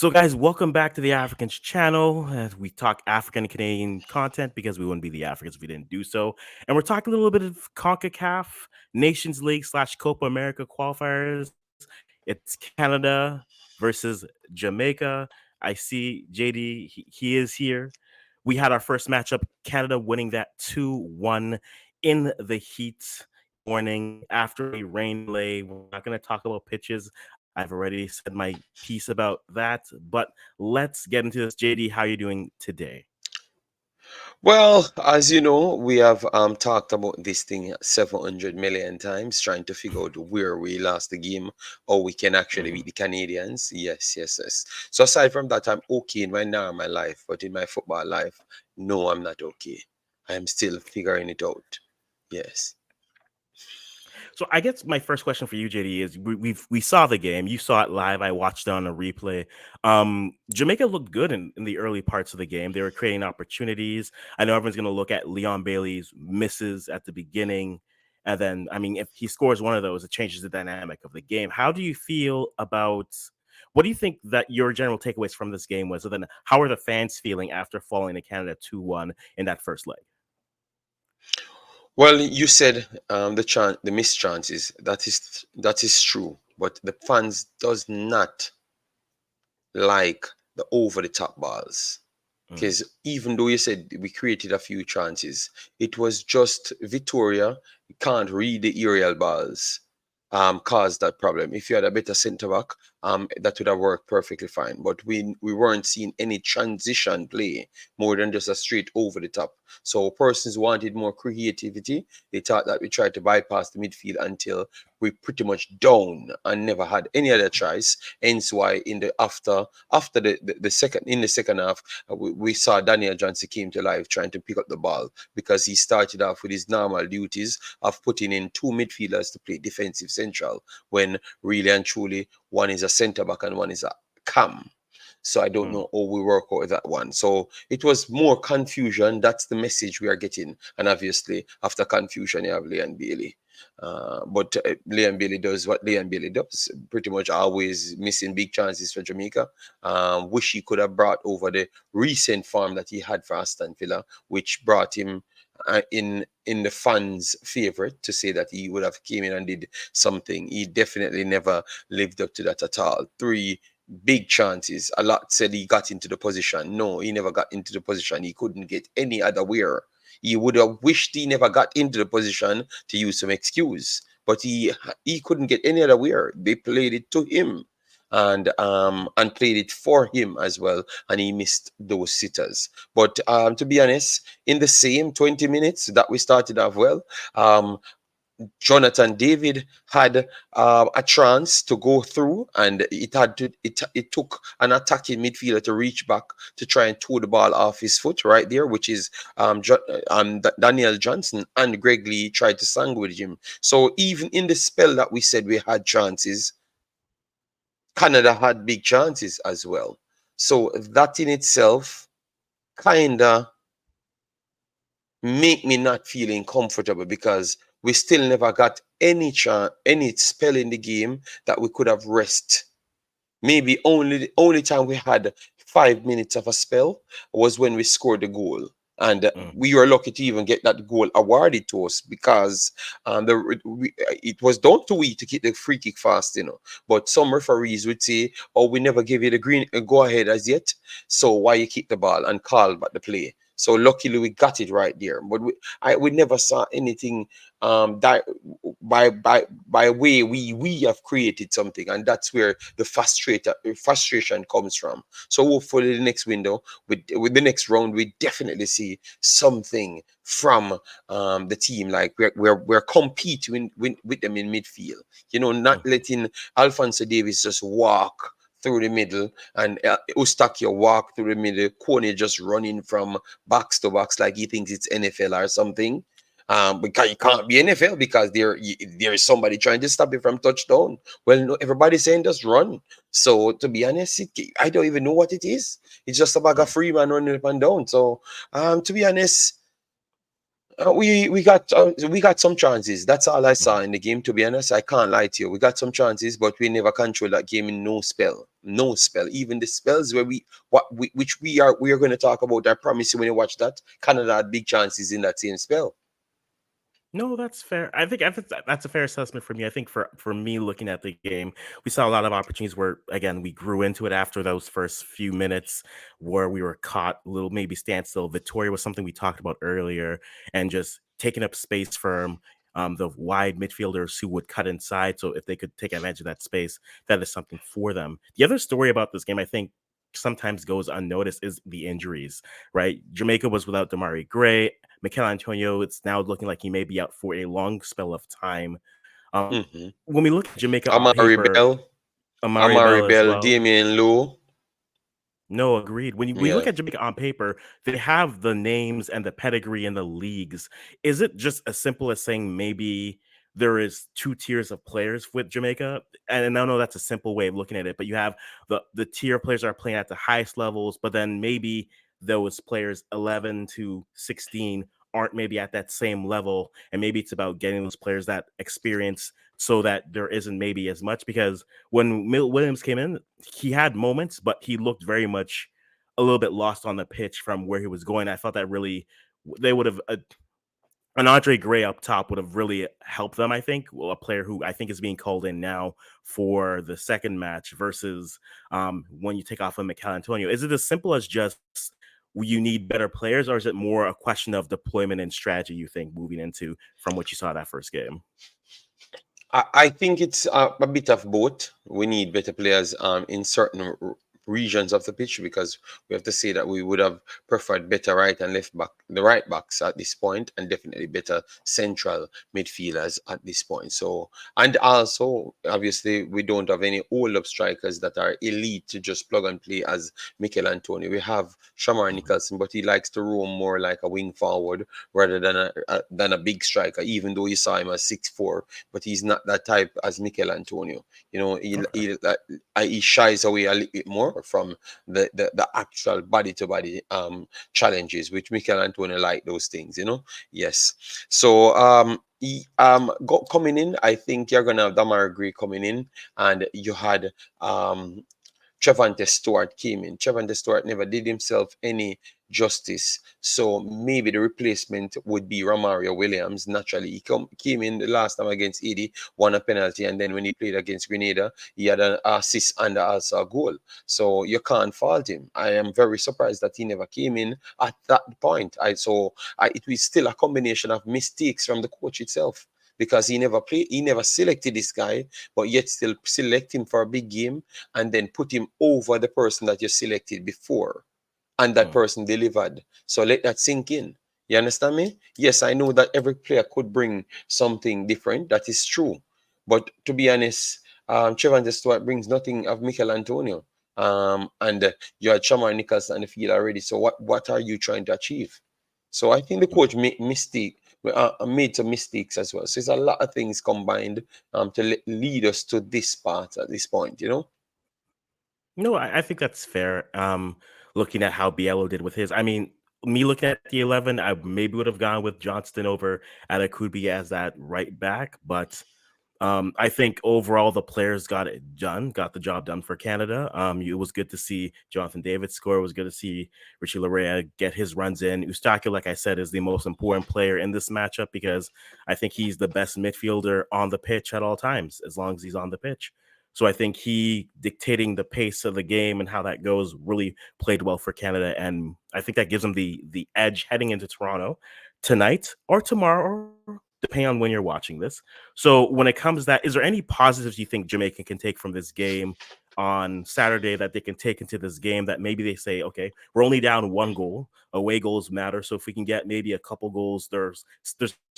So, guys, welcome back to the Africans channel. As we talk African and Canadian content because we wouldn't be the Africans if we didn't do so. And we're talking a little bit of CONCACAF Nations League / Copa America qualifiers. It's Canada versus Jamaica. I see JD, he is here. We had our first matchup, Canada winning that 2-1 in the heat morning after a rain delay. We're not going to talk about pitches. I've already said my piece about that, but let's get into this. JD, how are you doing today? Well, as you know, we have talked about this thing 700 million times, trying to figure out where we lost the game or we can actually beat Mhm. the Canadians. Yes, yes, yes. So aside from that, I'm okay in my normal life, but in my football life, no, I'm not okay. I'm still figuring it out. Yes. So I guess my first question for you, JD, is we saw the game. You saw it live. I watched it on a replay. Jamaica looked good in the early parts of the game. They were creating opportunities. I know everyone's going to look at Leon Bailey's misses at the beginning, and then I mean, if he scores one of those, it changes the dynamic of the game. How do you feel about? What do you think that your general takeaways from this game was? And then, how are the fans feeling after falling to Canada 2-1 in that first leg? Well, you said the missed chances. That is true, but the fans does not like the over the top balls. Mm, Because even though you said we created a few chances, it was just Victoria can't read the aerial balls caused that problem. If you had a better centre back, that would have worked perfectly fine. But we weren't seeing any transition play more than just a straight over the top. So persons wanted more creativity. They thought that we tried to bypass the midfield until we pretty much down and never had any other choice. Hence why in the after the second in the second half we saw Daniel Johnson came to life trying to pick up the ball because he started off with his normal duties of putting in two midfielders to play defensive central when really and truly one is a centre back and one is a cam. So I don't mm. know how we work out with that one. So it was more confusion. That's the message we are getting. And obviously, after confusion, you have Leon Bailey. But Leon Bailey does what Leon Bailey does, pretty much always missing big chances for Jamaica. Wish he could have brought over the recent form that he had for Aston Villa, which brought him in the fans' favorite to say that he would have came in and did something. He definitely never lived up to that at all. Three big chances. A lot said he got into the position. No, he never got into the position. He couldn't get any other where. He would have wished he never got into the position to use some excuse. But he couldn't get any other where. They played it to him and played it for him as well, and he missed those sitters. But to be honest, in the same 20 minutes that we started off well, um, Jonathan David had a chance to go through, and it took an attacking midfielder to reach back to try and toe the ball off his foot right there, which is Daniel Johnson, and Greg Lee tried to sandwich him. So even in the spell that we said we had chances, Canada had big chances as well. So that in itself kinda make me not feeling comfortable because we still never got any chance, any spell in the game that we could have rest. Maybe only the only time we had 5 minutes of a spell was when we scored the goal. And Mm. we were lucky to even get that goal awarded to us because it was down to we to keep the free kick fast, you know. But some referees would say, "Oh, we never gave you the green go ahead as yet, so why you kick the ball and call back the play?" So luckily we got it right there. But we never saw anything that by way we have created something, and that's where the frustration comes from. So hopefully the next window with the next round we definitely see something from the team, like we're competing with them in midfield, not letting Alfonso Davis just walk through the middle and Ustakio walk through the middle, Kone just running from box to box like he thinks it's NFL or something. Because you can't be NFL because there is somebody trying to stop you from touchdown. Well, no, everybody's saying just run. So to be honest, I don't even know what it is. It's just a bag of Mm. free man running up and down. So to be honest, we got some chances. That's all I saw in the game. To be honest, I can't lie to you. We got some chances, but we never control that game in no spell. No spell. Even the spells where which we are going to talk about. I promise you, when you watch that, Canada had big chances in that same spell. No, that's fair. I think that's a fair assessment for me. I think for me looking at the game, we saw a lot of opportunities where again we grew into it after those first few minutes where we were caught a little maybe standstill. Victoria was something we talked about earlier, and just taking up space from the wide midfielders who would cut inside. So if they could take advantage of that space, that is something for them. The other story about this game, I think, sometimes goes unnoticed is the injuries. Right, Jamaica was without Damari Gray. Mikel Antonio, it's now looking like he may be out for a long spell of time. Um, Hmm. when we look at Jamaica on Amari paper, Bell, Amari Amari Bell as Bell, well. Damian Lowe. No, agreed. When you look Yeah. at Jamaica on paper, they have the names and the pedigree in the leagues. Is it just as simple as saying maybe there is two tiers of players with Jamaica? And I know that's a simple way of looking at it, but you have the tier of players that are playing at the highest levels, but then maybe those players 11 to 16 aren't maybe at that same level, and maybe it's about getting those players that experience so that there isn't maybe as much because when Milt Williams came in, he had moments, but he looked very much a little bit lost on the pitch from where he was going. I thought that really they would have an Andre Gray up top would have really helped them. I think well, a player who I think is being called in now for the second match versus when you take off of Mikel Antonio. Is it as simple as just you need better players, or is it more a question of deployment and strategy? You think moving into from what you saw that first game? I think it's a bit of both. We need better players in certain regions of the pitch, because we have to say that we would have preferred better right and left back, the right backs at this point, and definitely better central midfielders at this point. So, and also, obviously, we don't have any hold up strikers that are elite to just plug and play as Mikel Antonio. We have Shamar Mhm. Nicholson, but he likes to roam more like a wing forward rather than a big striker, even though you saw him as 6'4", but he's not that type as Mikel Antonio. You know, Okay. he shies away a little bit more from the actual body to body challenges, which Mikel Antonio like those things. You know, yes. So coming in, I think you're gonna have Damar Gray coming in, and you had Trevante Stewart came in. Trevante Stewart never did himself any justice. So maybe the replacement would be Romario Williams. Naturally, he came in the last time against Haiti, won a penalty, and then when he played against Grenada, he had an assist and also a goal. So you can't fault him. I am very surprised that he never came in at that point. It was still a combination of mistakes from the coach itself, because he never selected this guy, but yet still select him for a big game and then put him over the person that you selected before, and that Mm. person delivered. So let that sink in. You understand me? Yes, I know that every player could bring something different. That is true. But to be honest, Trevor Stewart brings nothing of Mikel Antonio. And you had Shamar Nicholson on the field already. So what are you trying to achieve? So I think the coach made some mistakes as well. So it's a lot of things combined to lead us to this part at this point, you know? No, I think that's fair. Looking at how Biello did with his, I mean, me looking at the 11, I maybe would have gone with Johnston over Atakubi as that right back, but I think overall the players got it done, got the job done for Canada. It was good to see Jonathan David score. It was good to see Richie Larea get his runs in. Eustachio, like I said, is the most important player in this matchup because I think he's the best midfielder on the pitch at all times, as long as he's on the pitch. So I think he dictating the pace of the game and how that goes really played well for Canada, and I think that gives them the edge heading into Toronto tonight or tomorrow, depending on when you're watching this. So when it comes to that, is there any positives you think Jamaica can take from this game on Saturday that they can take into this game that maybe they say, okay, we're only down one goal. Away goals matter. So if we can get maybe a couple goals, there's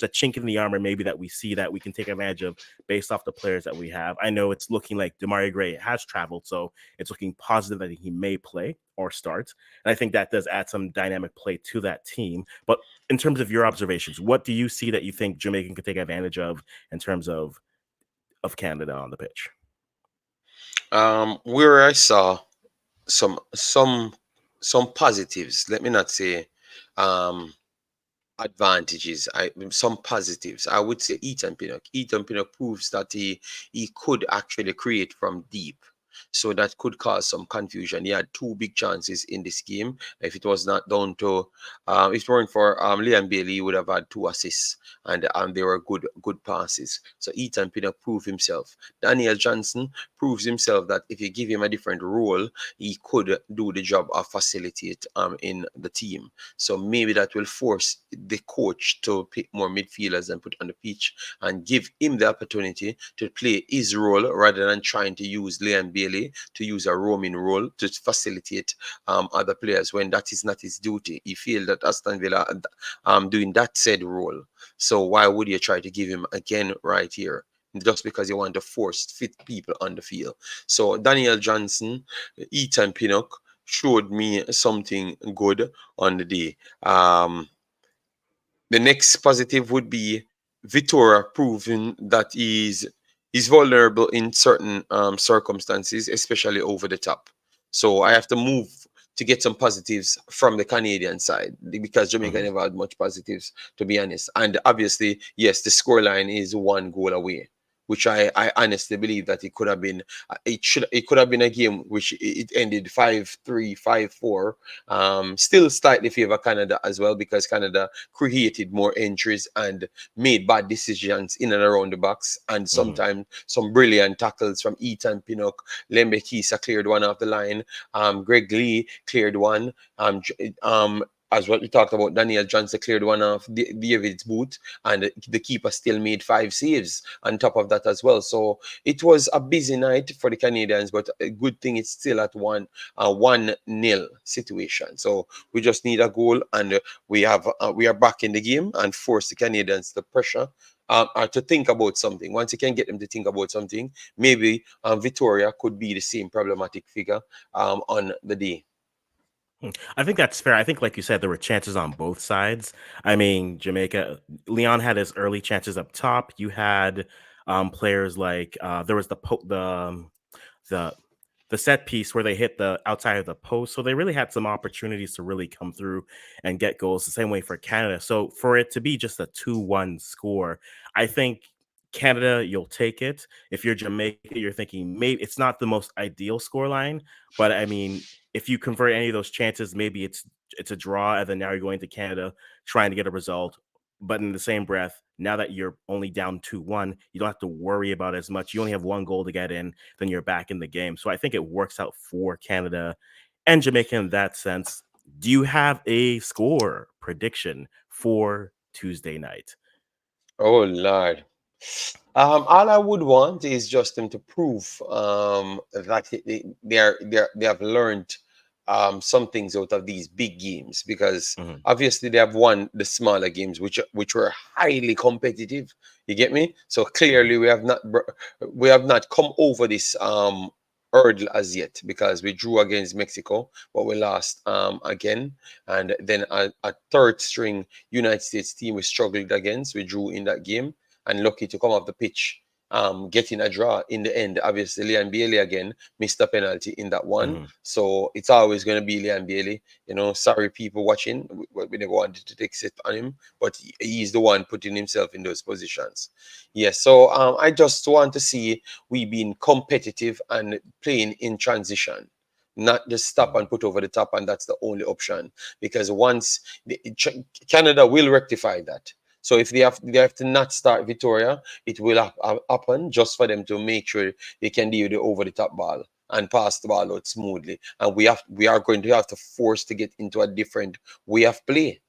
a chink in the armor maybe that we see that we can take advantage of based off the players that we have. I know it's looking like Damari Gray has traveled, so it's looking positive that he may play or start. And I think that does add some dynamic play to that team. But in terms of your observations, what do you see that you think Jamaican could take advantage of in terms of Canada on the pitch? Where I saw some some some positives. Let me not say um advantages, some positives. I would say Ethan Pinnock. Ethan Pinnock proves that he could actually create from deep. So that could cause some confusion. He had two big chances in this game. If it was not down to, if it weren't for Liam Bailey, he would have had two assists, and they were good passes. So Ethan Pinnock proved himself. Daniel Johnson proves himself that if you give him a different role, he could do the job of facilitate in the team. So maybe that will force the coach to pick more midfielders and put on the pitch and give him the opportunity to play his role rather than trying to use Liam Bailey to use a roaming role to facilitate other players when that is not his duty. He feels that Aston Villa doing that said role. So why would you try to give him again right here? Just because you want to force fit people on the field. So Daniel Johnson, Ethan Pinnock showed me something good on the day. The next positive would be Vitora proving that he's vulnerable in certain circumstances, especially over the top. So I have to move to get some positives from the Canadian side because Jamaica Mhm. never had much positives, to be honest. And obviously, yes, the scoreline is one goal away, which I honestly believe that it could have been it could have been a game which it ended 5-3, 5-4. Still slightly favor Canada as well because Canada created more entries and made bad decisions in and around the box, and Mhm. sometimes some brilliant tackles from Ethan Pinnock. Lembe Kisa cleared one off the line. Greg Lee cleared one. As what we talked about, Daniel Johnson cleared one off David's boot, and the keeper still made 5 saves on top of that as well. So it was a busy night for the Canadians, but a good thing it's still at 1-0 situation. So we just need a goal, and we are back in the game and force the Canadians to pressure. To think about something. Once you can get them to think about something, maybe Victoria could be the same problematic figure on the day. I think that's fair. I think, like you said, there were chances on both sides. I mean, Jamaica, Leon had his early chances up top. You had players like there was the the set piece where they hit the outside of the post. So they really had some opportunities to really come through and get goals the same way for Canada. So for it to be just a 2-1 score, I think Canada, you'll take it. If you're Jamaica, you're thinking maybe it's not the most ideal score line, but I mean, if you convert any of those chances, maybe it's a draw, and then now you're going to Canada trying to get a result. But in the same breath, now that you're only down 2-1, you don't have to worry about as much. You only have one goal to get in, then you're back in the game. So I think it works out for Canada and Jamaica in that sense. Do you have a score prediction for Tuesday night? Oh Lord. All I would want is just them to prove that they have learned some things out of these big games, because Mhm. obviously they have won the smaller games which were highly competitive. You get me? So Mhm. clearly we have not come over this hurdle as yet, because we drew against Mexico, but we lost again, and then a third string United States team we struggled against. We drew in that game and lucky to come off the pitch, getting a draw in the end. Obviously, Liam Bailey again missed a penalty in that one. Mhm. So it's always going to be Liam Bailey. You know, sorry, people watching. We never wanted to take it on him, but he's the one putting himself in those positions. Yes, so I just want to see we being competitive and playing in transition. Not just stop Mhm. and put over the top, and that's the only option. Because once Canada will rectify that, so if they have to not start Victoria, it will happen just for them to make sure they can deal with the over the top ball and pass the ball out smoothly. And we are going to have to force to get into a different way of play.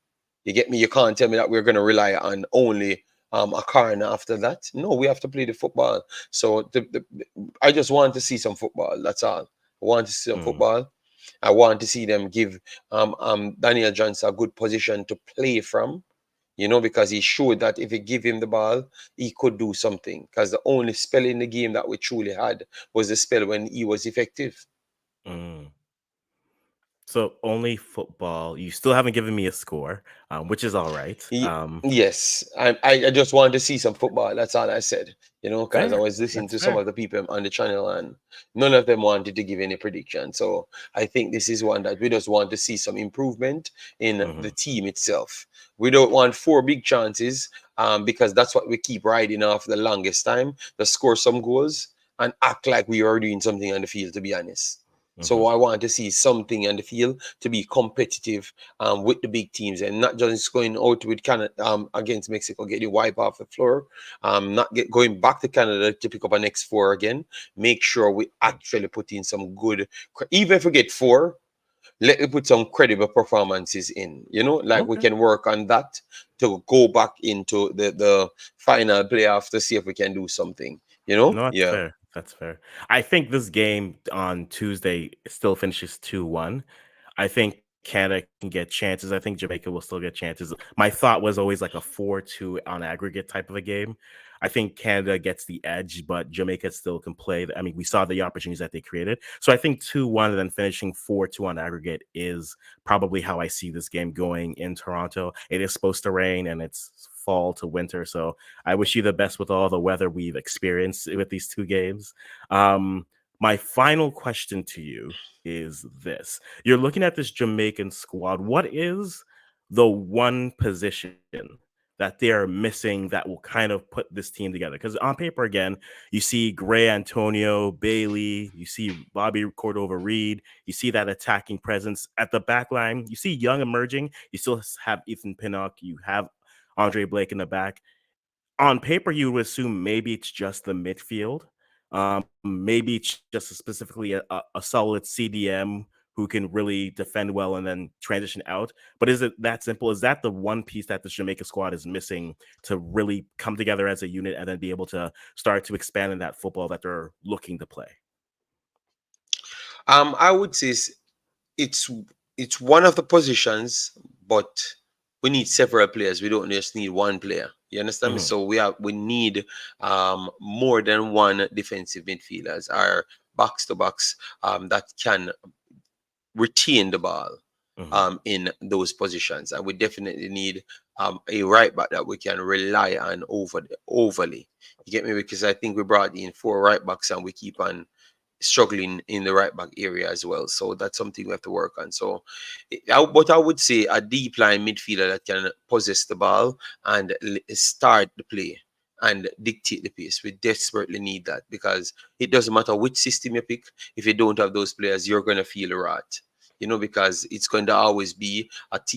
You get me? You can't tell me that we're going to rely on only a corner after that. No, we have to play the football. So I just want to see some football. That's all. I want to see some Mhm. football. I want to see them give Daniel Johnson a good position to play from, because he showed that if you give him the ball, he could do something. Because the only spell in the game that we truly had was the spell when he was effective. Mhm. So only football. You still haven't given me a score, which is all right. Yes, I just wanted to see some football. That's all I said. Because I Fair. was listening That's to some fair. of the people on the channel, and none of them wanted to give any prediction. So I think this is one that we just want to see some improvement in the Hmm. team itself. We don't want four big chances, because that's what we keep riding off the longest time. To score some goals and act like we are doing something on the field. To be honest. So Hmm. I want to see something on the field to be competitive, with the big teams, and not just going out with Canada, against Mexico, get the wipe off the floor, not going back to Canada to pick up an X4 again. Make sure we actually put in some good, even if we get four, let me put some credible performances in. Like we Okay. can work on that to go back into the final playoff to see if we can do something. No, that's Yeah. fair. That's fair. I think this game on Tuesday still finishes 2-1. I think Canada can get chances. I think Jamaica will still get chances. My thought was always like a 4-2 on aggregate type of a game. I think Canada gets the edge, but Jamaica still can play. I mean, we saw the opportunities that they created. So I think 2-1 and then finishing 4-2 on aggregate is probably how I see this game going in Toronto. It is supposed to rain and it's fall to winter. So I wish you the best with all the weather we've experienced with these two games. My final question to you is this. You're looking at this Jamaican squad. What is the one position that they are missing that will kind of put this team together? Because on paper, again, you see Gray Antonio, Bailey, you see Bobby Cordova Reed, you see that attacking presence at the back line. You see young emerging. You still have Ethan Pinnock. You have Andre Blake in the back. On paper, you would assume maybe it's just the midfield. Maybe it's just specifically a solid CDM who can really defend well and then transition out. But is it that simple? Is that the one piece that the Jamaica squad is missing to really come together as a unit and then be able to start to expand in that football that they're looking to play? I would say it's it's one of the positions, but we need several players. We don't just need one player. You understand me? Mhm. So we need more than one defensive midfielders or box to box, that can retain the ball, Mhm. in those positions, and we definitely need a right back that we can rely on overly. You get me? Because I think we brought in four right backs and we keep on struggling in the right back area as well. So that's something we have to work on. So, but I would say a deep line midfielder that can possess the ball and start the play and dictate the pace. We desperately need that, because it doesn't matter which system you pick. If you don't have those players, you're going to feel a rot. Because it's going to always be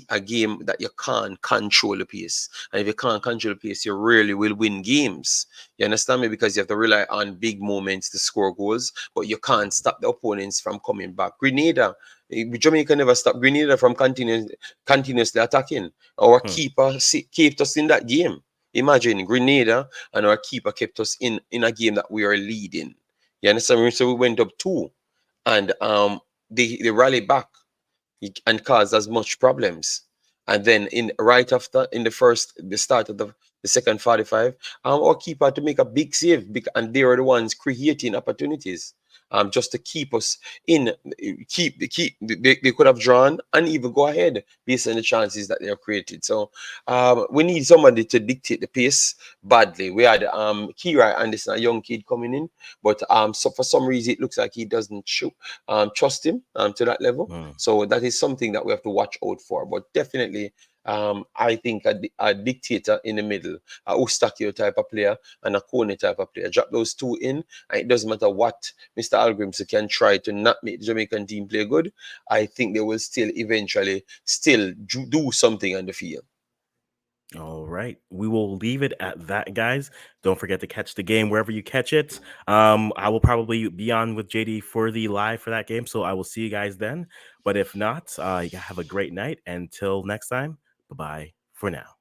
a game that you can't control the pace. And if you can't control the pace, you rarely will win games. You understand me? Because you have to rely on big moments to score goals, but you can't stop the opponents from coming back. Grenada, Jamaica never stopped Grenada from continuously attacking. Our Hmm. keeper kept us in that game. Imagine Grenada and our keeper kept us in a game that we are leading. You understand me? So we went up two, and they rallied back and caused as much problems. And then in right after in the start of the second 45, our keeper had to make a big save, and they were the ones creating opportunities. Just to keep us in, they could have drawn and even go ahead based on the chances that they have created. So we need somebody to dictate the pace badly. We had Kira Anderson, a young kid coming in, but so for some reason it looks like he doesn't trust him to that level. Hmm. So that is something that we have to watch out for. But definitely, I think a dictator in the middle, a Ustakio type of player and a Kone type of player. Drop those two in, and it doesn't matter what Mr. Algrimson can try to not make the Jamaican team play good. I think they will still eventually still do something on the field. All right. We will leave it at that, guys. Don't forget to catch the game wherever you catch it. I will probably be on with JD for the live for that game. So I will see you guys then. But if not, you have a great night. Until next time, bye bye for now.